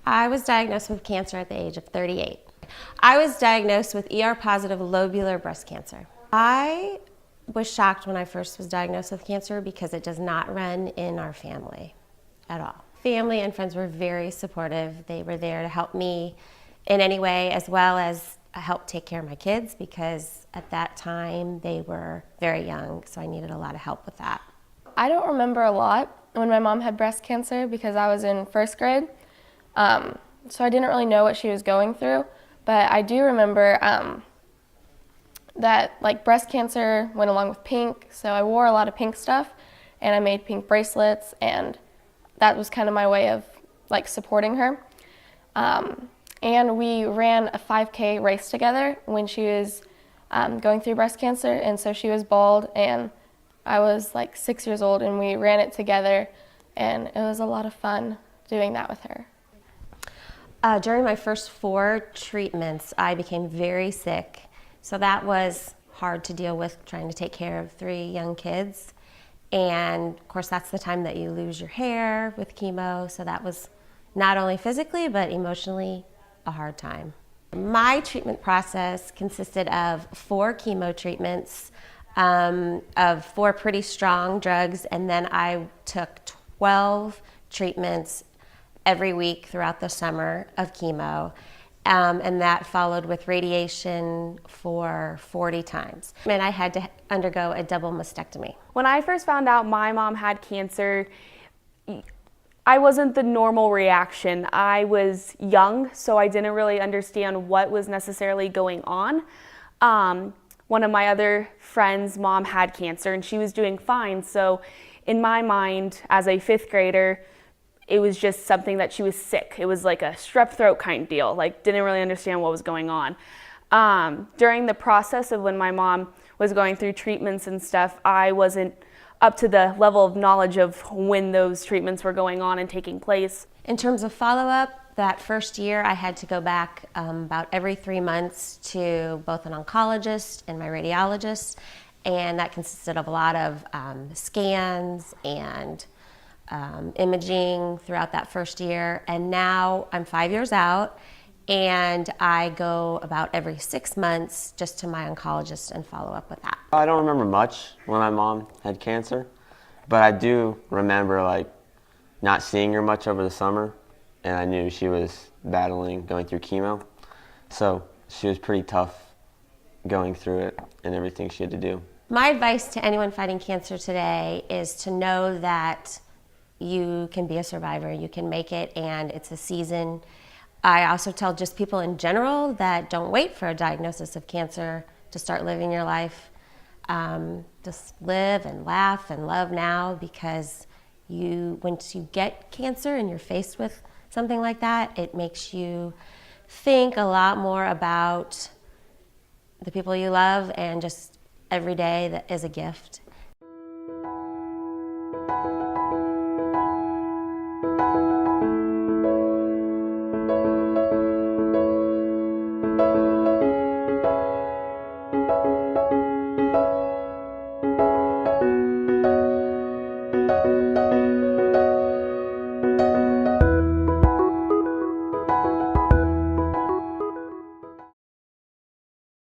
I was diagnosed with cancer at the age of 38. I was diagnosed with ER-positive lobular breast cancer. I was shocked when I first was diagnosed with cancer because it does not run in our family at all. Family and friends were very supportive. They were there to help me in any way, as well as help take care of my kids, because at that time they were very young, so I needed a lot of help with that. I don't remember a lot when my mom had breast cancer because I was in first grade, so I didn't really know what she was going through, but I do remember that like breast cancer went along with pink, so I wore a lot of pink stuff and I made pink bracelets, and that was kind of my way of like supporting her. And we ran a 5K race together when she was going through breast cancer, and so she was bald and I was like 6 years old, and we ran it together, and it was a lot of fun doing that with her. During my first 4 treatments, I became very sick, so that was hard to deal with, trying to take care of 3 young kids. And of course, that's the time that you lose your hair with chemo, so that was not only physically but emotionally a hard time. My treatment process consisted of 4 chemo treatments, of 4 pretty strong drugs, and then I took 12 treatments every week throughout the summer of chemo, and that followed with radiation for 40 times. And I had to undergo a double mastectomy. When I first found out my mom had cancer, I wasn't the normal reaction. I was young, so I didn't really understand what was necessarily going on. One of my other friends' mom had cancer and she was doing fine, so in my mind as a 5th grader, it was just something that she was sick. It was like a strep throat kind of deal, like didn't really understand what was going on. During the process of when my mom was going through treatments and stuff, I wasn't up to the level of knowledge of when those treatments were going on and taking place. In terms of follow-up, that first year I had to go back about every 3 months to both an oncologist and my radiologist, and that consisted of a lot of scans and imaging throughout that first year. And now I'm 5 years out, and I go about every 6 months just to my oncologist and follow up with that. I don't remember much when my mom had cancer, but I do remember like not seeing her much over the summer, and I knew she was going through chemo. So she was pretty tough going through it and everything she had to do. My advice to anyone fighting cancer today is to know that you can be a survivor, you can make it, and it's a season. I also tell just people in general that don't wait for a diagnosis of cancer to start living your life. Just live and laugh and love now, because once you get cancer and you're faced with something like that, it makes you think a lot more about the people you love, and just every day that is a gift.